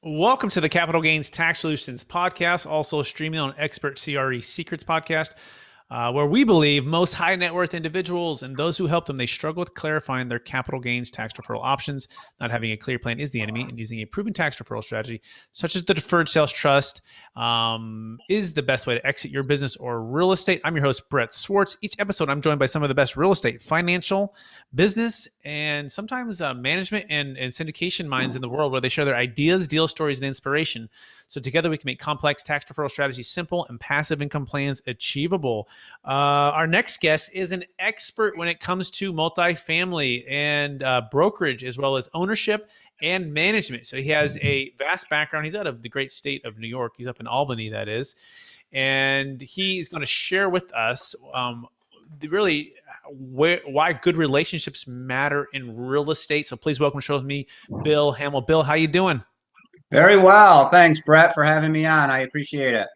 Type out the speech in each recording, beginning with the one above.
Welcome to the Capital Gains Tax Solutions podcast, also streaming on Expert CRE Secrets podcast, where we believe most high net worth individuals and those who help them, they struggle with clarifying their capital gains tax deferral options. Not having a clear plan is the enemy, and using a proven tax deferral strategy, such as the Deferred Sales Trust, is the best way to exit your business or real estate. I'm your host, Brett Swarts. Each episode, I'm joined by some of the best real estate, financial, business, and sometimes management and syndication minds in the world, where they share their ideas, deal stories, and inspiration. So together we can make complex tax deferral strategies simple and passive income plans achievable. Our next guest is an expert when it comes to multifamily and brokerage, as well as ownership and management. So he has a vast background. He's out of the great state of New York. He's up in Albany, that is. And he is going to share with us why good relationships matter in real estate. So please welcome to the show with me, Bill Hamel. Bill, how you doing? Very well. Thanks, Brett, for having me on. I appreciate it.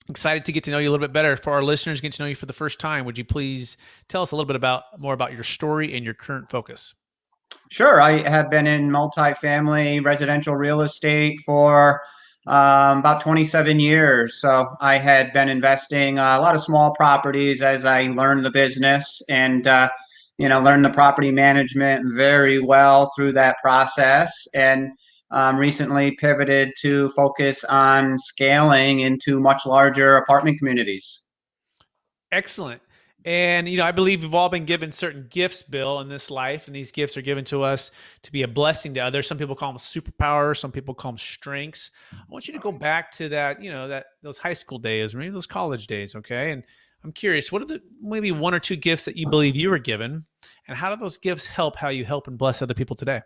Excited to get to know you a little bit better. For our listeners, get to know you for the first time, would you please tell us a little bit more about your story and your current focus? Sure. I have been in multifamily residential real estate for about 27 years. So I had been investing a lot of small properties as I learned the business and learned the property management very well through that process. And recently pivoted to focus on scaling into much larger apartment communities. Excellent. And, I believe we've all been given certain gifts, Bill, in this life, and these gifts are given to us to be a blessing to others. Some people call them superpowers. Some people call them strengths. I want you to go back to that, those high school days, or maybe those college days. Okay. And I'm curious, what are the maybe one or two gifts that you believe you were given, and how do those gifts help how you help and bless other people today?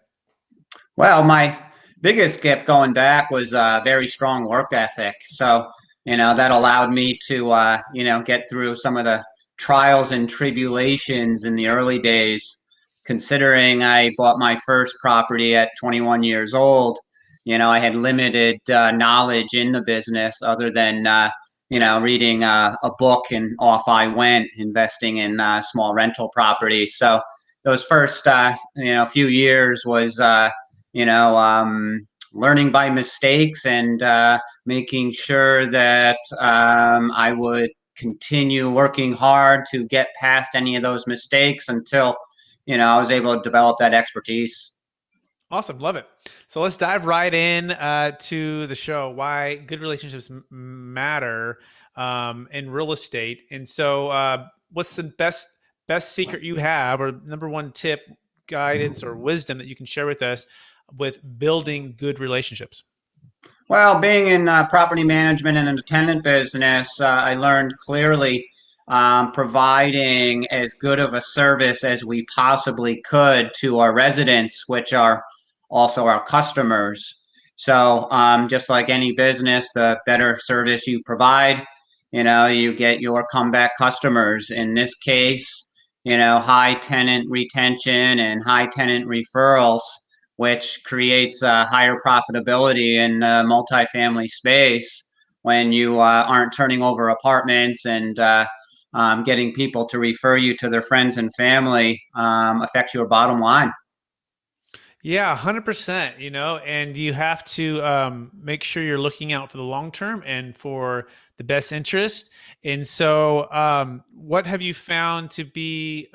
Well, my biggest gift going back was a very strong work ethic. So, that allowed me to, get through some of the trials and tribulations in the early days. Considering I bought my first property at 21 years old, I had limited knowledge in the business other than, reading a book, and off I went investing in small rental properties. So those first, few years was, learning by mistakes and making sure that I would continue working hard to get past any of those mistakes until, I was able to develop that expertise. Awesome. Love it. So let's dive right in to the show, why good relationships matter in real estate. And so what's the best secret you have, or number one tip, guidance, or wisdom that you can share with us with building good relationships? Well, being in property management and in the tenant business, I learned clearly providing as good of a service as we possibly could to our residents, which are also our customers. So just like any business, the better service you provide, you get your comeback customers. In this case, high tenant retention and high tenant referrals, which creates higher profitability in the multifamily space when you aren't turning over apartments and getting people to refer you to their friends and family affects your bottom line. Yeah, 100%, and you have to make sure you're looking out for the long term and for the best interest. And so what have you found to be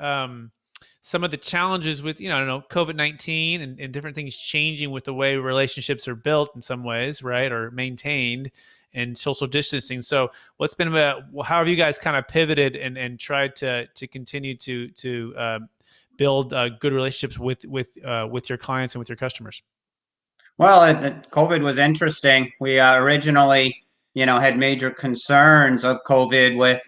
some of the challenges with, COVID-19 and different things changing with the way relationships are built in some ways, right, or maintained, and social distancing? So what's been how have you guys kind of pivoted and tried to continue to build good relationships with your clients and with your customers? Well, COVID was interesting. We originally, had major concerns of COVID with,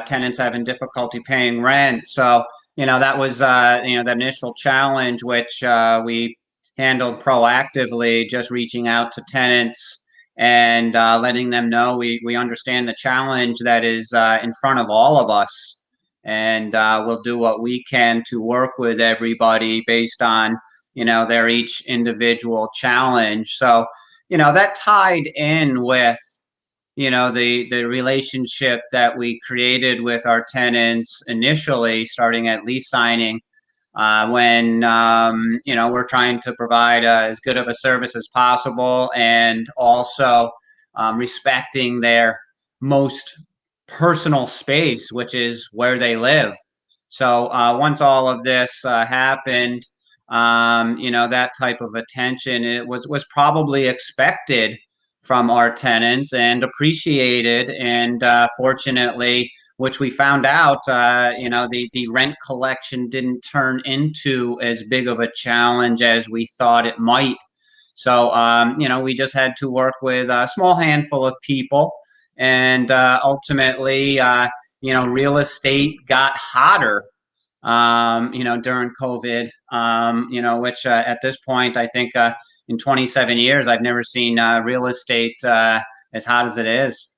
tenants having difficulty paying rent. So, that was, the initial challenge, which we handled proactively, just reaching out to tenants and letting them know we understand the challenge that is in front of all of us. And we'll do what we can to work with everybody based on, their each individual challenge. So, that tied in with, the relationship that we created with our tenants initially, starting at lease signing, when we're trying to provide as good of a service as possible, and also respecting their most personal space, which is where they live. So once all of this happened, that type of attention, it was probably expected from our tenants and appreciated. And fortunately, which we found out, the rent collection didn't turn into as big of a challenge as we thought it might. So, we just had to work with a small handful of people, and ultimately, real estate got hotter, during COVID, which at this point, I think in 27 years, I've never seen real estate as hot as it is.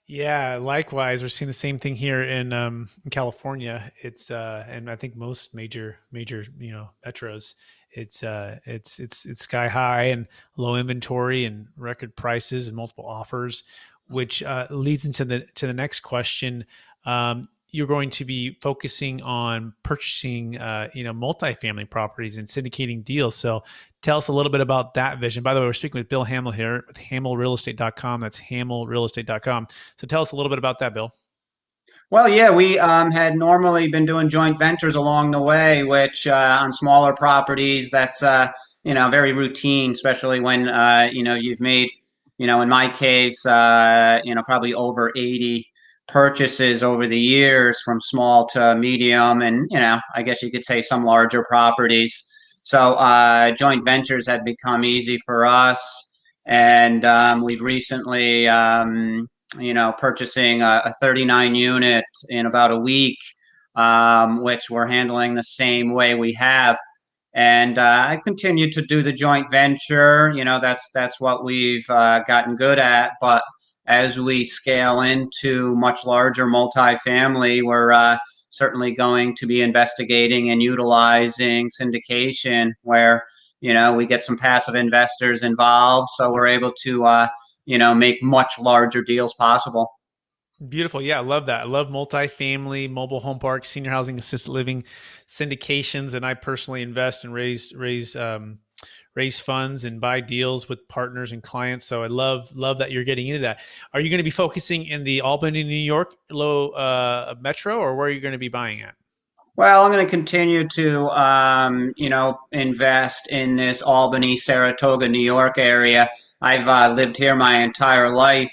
Yeah, likewise, we're seeing the same thing here in California. It's and I think most major metros. It's sky high and low inventory and record prices and multiple offers, which leads into the next question. You're going to be focusing on purchasing multifamily properties and syndicating deals. So tell us a little bit about that vision. By the way, we're speaking with Bill Hamel here with hamelrealestate.com. That's hamelrealestate.com. So tell us a little bit about that, Bill. Well, yeah, we had normally been doing joint ventures along the way, which on smaller properties, that's very routine, especially when you've made, in my case, probably over 80 purchases over the years, from small to medium, and I guess you could say some larger properties. So joint ventures had become easy for us, and we've recently purchasing a 39 unit in about a week, which we're handling the same way we have. And I continue to do the joint venture. That's what we've gotten good at. But as we scale into much larger multifamily, we're certainly going to be investigating and utilizing syndication, where we get some passive investors involved, so we're able to make much larger deals possible. Beautiful. Yeah, I love that. I love multifamily, mobile home parks, senior housing, assisted living syndications, and I personally invest and raise funds and buy deals with partners and clients. So I love that you're getting into that. Are you going to be focusing in the Albany, New York metro, or where are you going to be buying at? Well, I'm going to continue to, invest in this Albany, Saratoga, New York area. I've lived here my entire life.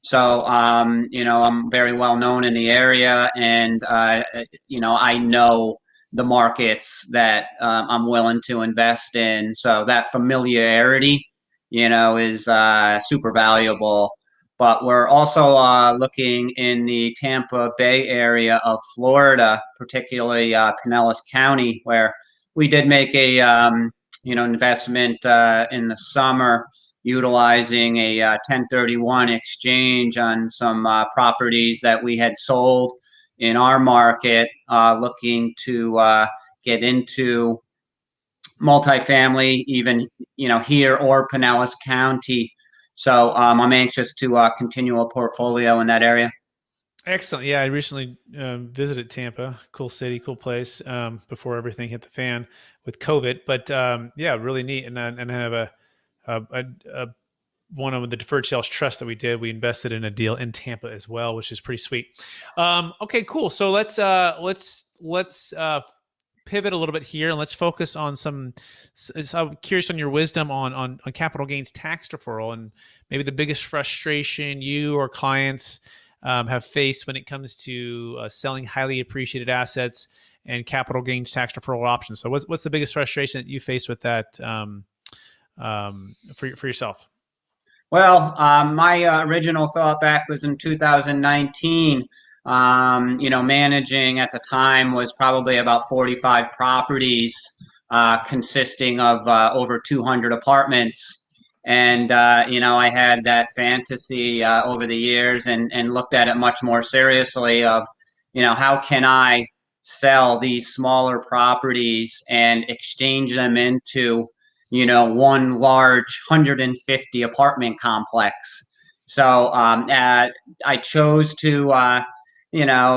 So, I'm very well known in the area, and, I know the markets that I'm willing to invest in. So that familiarity, is super valuable. But we're also looking in the Tampa Bay area of Florida, particularly Pinellas County, where we did make a investment in the summer, utilizing a 1031 exchange on some properties that we had sold in our market, looking to get into multifamily, even here or Pinellas County. So I'm anxious to continue a portfolio in that area. Excellent. Yeah, I recently visited Tampa. Cool city, cool place. Before everything hit the fan with COVID, but yeah, really neat. And I have a one of the Deferred Sales Trust that we did. We invested in a deal in Tampa as well, which is pretty sweet. Okay, cool. So let's pivot a little bit here, and let's focus on some. So I'm curious on your wisdom on capital gains tax deferral, and maybe the biggest frustration you or clients have faced when it comes to selling highly appreciated assets and capital gains tax deferral options. So what's the biggest frustration that you face with that for yourself? Well, my original thought back was in 2019. Managing at the time was probably about 45 properties, consisting of over 200 apartments. And, I had that fantasy over the years and looked at it much more seriously of, how can I sell these smaller properties and exchange them into, one large 150 apartment complex. So I chose to,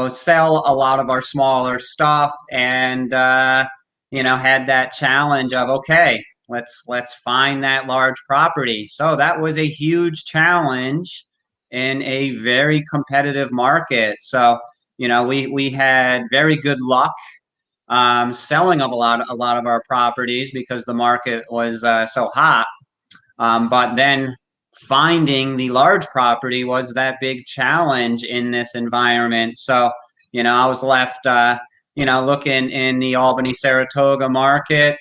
sell a lot of our smaller stuff and, had that challenge of, okay, let's find that large property. So that was a huge challenge in a very competitive market. So, we had very good luck selling of a lot of our properties because the market was so hot. But then finding the large property was that big challenge in this environment. So, I was left, looking in the Albany, Saratoga market,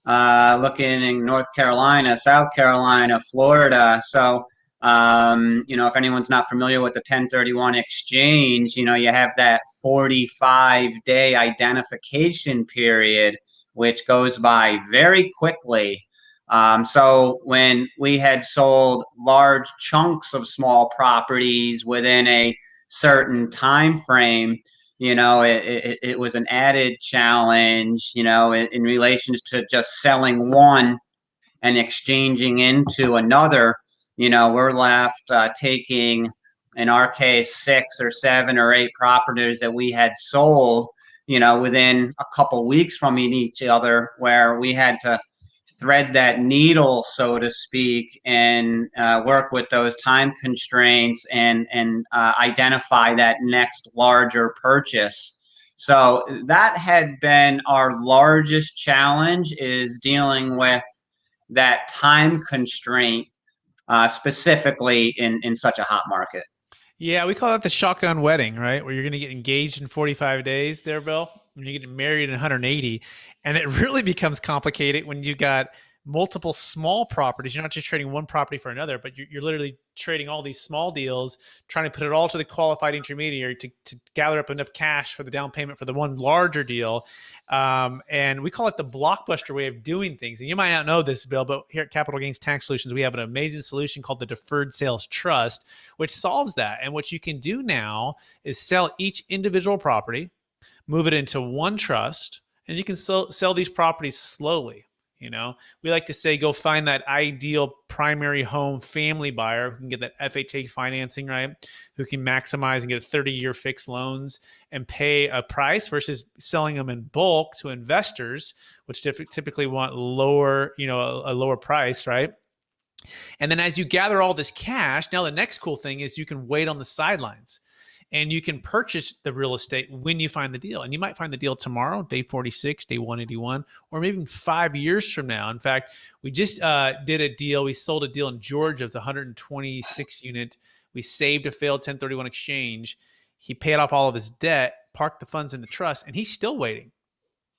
looking in North Carolina, South Carolina, Florida. So, if anyone's not familiar with the 1031 exchange, you have that 45-day identification period, which goes by very quickly. So when we had sold large chunks of small properties within a certain time frame, it was an added challenge, in relation to just selling one and exchanging into another. We're left taking, in our case, 6 or 7 or 8 properties that we had sold, within a couple weeks from each other, where we had to thread that needle, so to speak, and work with those time constraints and identify that next larger purchase. So that had been our largest challenge, is dealing with that time constraint, specifically in such a hot market. Yeah, we call that the shotgun wedding, right? Where you're going to get engaged in 45 days there, Bill, and you're getting married in 180. And it really becomes complicated when you got multiple small properties. You're not just trading one property for another, but you're literally trading all these small deals, trying to put it all to the qualified intermediary to gather up enough cash for the down payment for the one larger deal. And we call it the Blockbuster way of doing things. And you might not know this, Bill, but here at Capital Gains Tax Solutions, we have an amazing solution called the Deferred Sales Trust, which solves that. And what you can do now is sell each individual property, move it into one trust, and you can sell these properties slowly. We like to say, go find that ideal primary home family buyer who can get that FHA financing, right? Who can maximize and get 30-year fixed loans and pay a price versus selling them in bulk to investors, which typically want lower, a lower price, right? And then as you gather all this cash, now the next cool thing is you can wait on the sidelines and you can purchase the real estate when you find the deal. And you might find the deal tomorrow, day 46, day 181, or maybe even 5 years from now. In fact, we just did a deal. We sold a deal in Georgia. It was a 126 unit. We saved a failed 1031 exchange. He paid off all of his debt, parked the funds in the trust, and he's still waiting.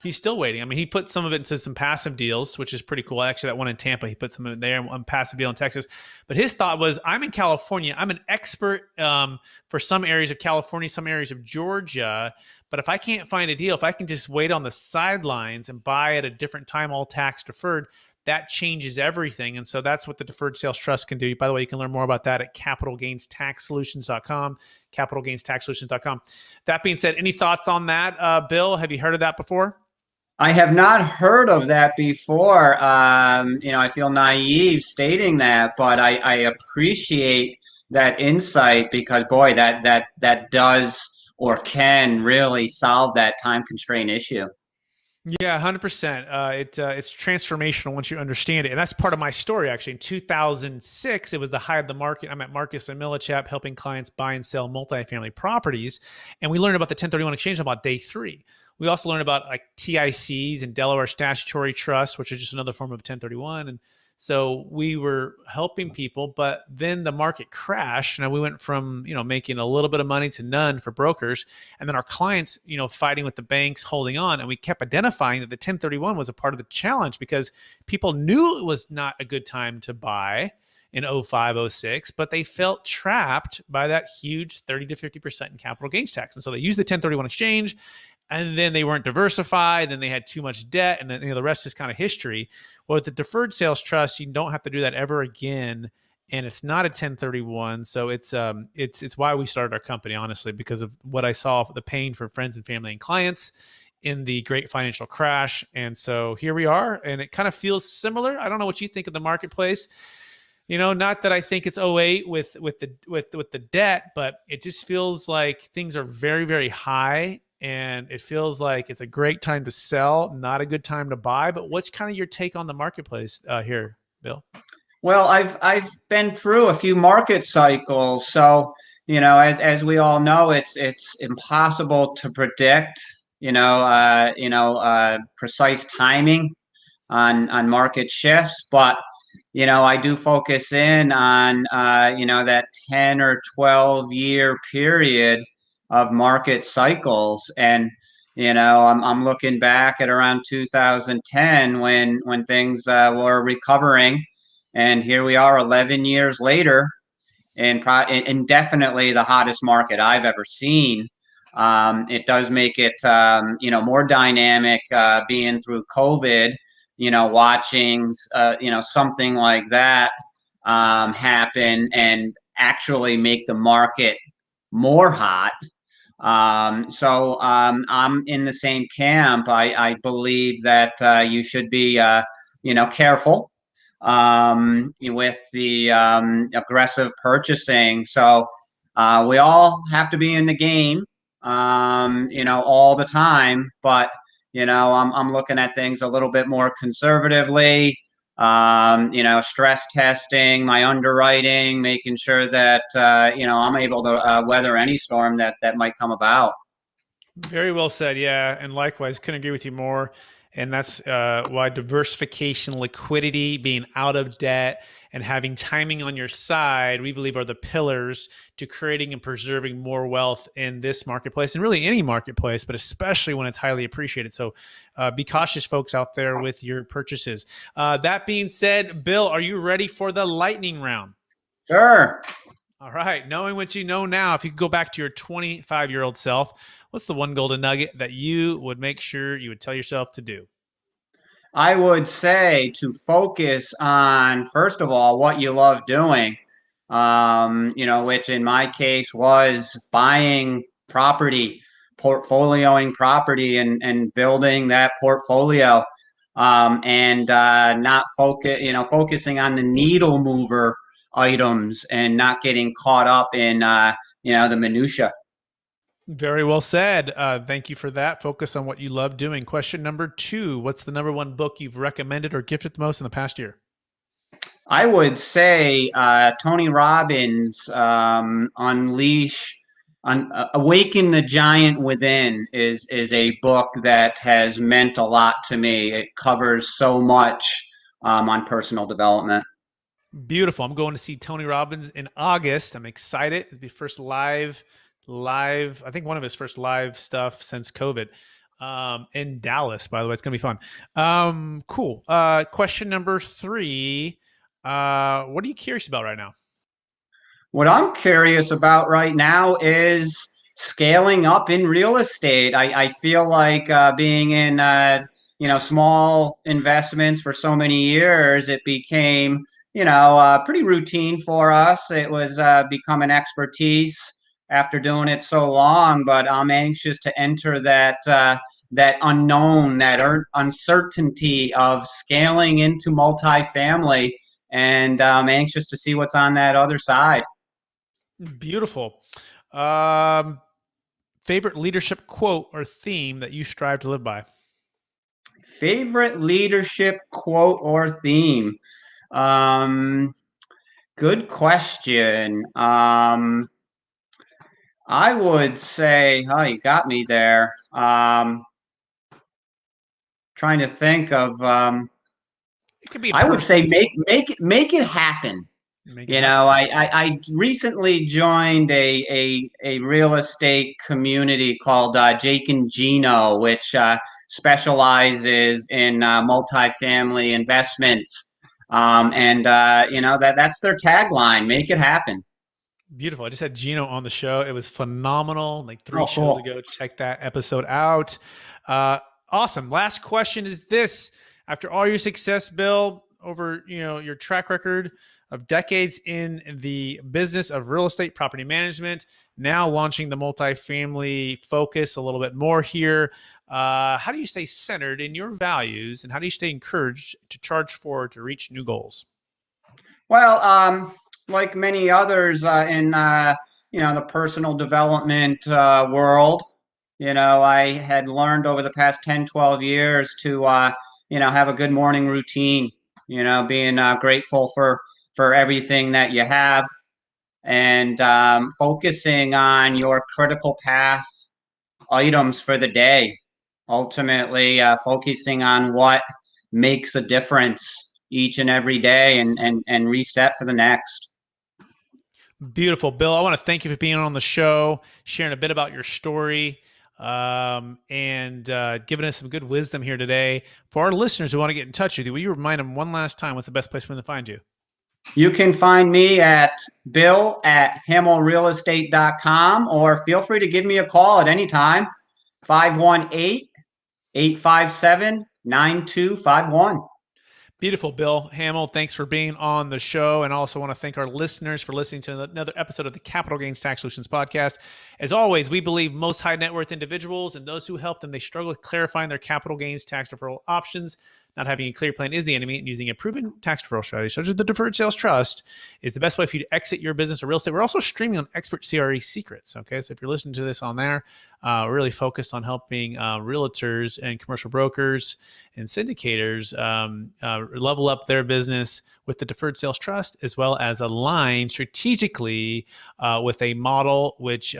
He's still waiting. I mean, he put some of it into some passive deals, which is pretty cool. Actually, that one in Tampa, he put some of it there, one passive deal in Texas. But his thought was, I'm in California. I'm an expert for some areas of California, some areas of Georgia. But if I can't find a deal, if I can just wait on the sidelines and buy at a different time, all tax deferred, that changes everything. And so that's what the Deferred Sales Trust can do. By the way, you can learn more about that at capitalgainstaxsolutions.com, capitalgainstaxsolutions.com. That being said, any thoughts on that, Bill? Have you heard of that before? I have not heard of that before. I feel naive stating that, but I appreciate that insight, because boy, that does or can really solve that time constraint issue. Yeah, 100%. It's transformational once you understand it. And that's part of my story, actually. In 2006, it was the height of the market. I'm at Marcus Millichap helping clients buy and sell multifamily properties. And we learned about the 1031 exchange on about day 3. We also learned about like TICs and Delaware Statutory Trust, which is just another form of 1031. And so we were helping people, but then the market crashed and we went from, making a little bit of money to none for brokers. And then our clients, fighting with the banks, holding on. And we kept identifying that the 1031 was a part of the challenge because people knew it was not a good time to buy in 05, 06, but they felt trapped by that huge 30 to 50% in capital gains tax. And so they used the 1031 exchange. and then they weren't diversified, then they had too much debt, and then the rest is kind of history. Well, with the deferred sales trust, you don't have to do that ever again, and it's not a 1031. So it's why we started our company, honestly, because of what I saw, the pain for friends and family and clients in the great financial crash. And so here we are, and it kind of feels similar. I don't know what you think of the marketplace. Not that I think it's '08 with the debt, but it just feels like things are very, very high, and it feels like it's a great time to sell, not a good time to buy. But what's kind of your take on the marketplace here, Bill? Well, I've been through a few market cycles, so as we all know, it's impossible to predict, precise timing on market shifts. But I do focus in on that 10 or 12-year period of market cycles, and I'm looking back at around 2010 when things were recovering, and here we are 11 years later, and definitely the hottest market I've ever seen. It does make it more dynamic being through COVID, watching something like that happen and actually make the market more hot. So I'm in the same camp. I believe that you should be careful with the aggressive purchasing. So we all have to be in the game, all the time. But I'm looking at things a little bit more conservatively. Stress testing my underwriting, making sure that I'm able to weather any storm that might come about. Very well said. Yeah. And likewise, couldn't agree with you more. And that's why diversification, liquidity, being out of debt, and having timing on your side, we believe are the pillars to creating and preserving more wealth in this marketplace and really any marketplace, but especially when it's highly appreciated. So be cautious, folks out there, with your purchases. That being said, Bill, are you ready for the lightning round? Sure. All right. Knowing what you know now, if you could go back to your 25-year-old self, what's the one golden nugget that you would make sure you would tell yourself to do? I would say to focus on, first of all, what you love doing, which in my case was buying property, portfolioing property, and building that portfolio, and not focusing on the needle mover items and not getting caught up in, the minutia. Very well said. Thank you for that. Focus on what you love doing. Question number 2. What's the number one book you've recommended or gifted the most in the past year? I would say Tony Robbins' Awaken the Giant Within is a book that has meant a lot to me. It covers so much on personal development. Beautiful. I'm going to see Tony Robbins in August. I'm excited. It'll be first live, I think one of his first live stuff since COVID, in Dallas, by the way. It's going to be fun. Cool. Question number 3. What are you curious about right now? What I'm curious about right now is scaling up in real estate. I feel like being in small investments for so many years, it became pretty routine for us. It was become an expertise after doing it so long. But I'm anxious to enter that unknown, that uncertainty of scaling into multifamily, and I'm anxious to see what's on that other side. Beautiful. Um, Favorite leadership quote or theme that you strive to live by? Favorite leadership quote or theme? Um, Good question. I would say, oh, you got me there. Trying to think of. It could be a I would say person. make it happen. Make it happen. I recently joined a real estate community called Jake and Gino, which specializes in multifamily investments. And that's their tagline: "Make it happen." Beautiful. I just had Gino on the show. It was phenomenal. Like three Oh, shows cool. ago. Check that episode out. Awesome. Last question is this: after all your success, Bill, over your track record of decades in the business of real estate property management, now launching the multifamily focus a little bit more here. How do you stay centered in your values, and how do you stay encouraged to charge forward to reach new goals? Well, like many others in the personal development world, I had learned over the past 10, 12 years to have a good morning routine. Being grateful for everything that you have, and focusing on your critical path items for the day. Ultimately, focusing on what makes a difference each and every day, and reset for the next. Beautiful, Bill. I want to thank you for being on the show, sharing a bit about your story, and giving us some good wisdom here today. For our listeners who want to get in touch with you, will you remind them one last time what's the best place for them to find you? You can find me at bill@hamelrealestate.com, or feel free to give me a call at any time, 518-857-9251. Beautiful, Bill Hamel. Thanks for being on the show. And I also want to thank our listeners for listening to another episode of the Capital Gains Tax Solutions podcast. As always, we believe most high net worth individuals and those who help them, they struggle with clarifying their capital gains tax deferral options. Not having a clear plan is the enemy, and using a proven tax deferral strategy, such as the Deferred Sales Trust, is the best way for you to exit your business or real estate. We're also streaming on Expert CRE Secrets. Okay, so if you're listening to this on there, we're really focused on helping realtors and commercial brokers and syndicators level up their business with the Deferred Sales Trust, as well as align strategically with a model which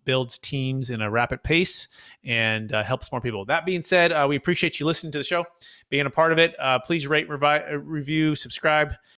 builds teams in a rapid pace and helps more people. That being said, we appreciate you listening to the show, being a part of it. Please rate, review, subscribe,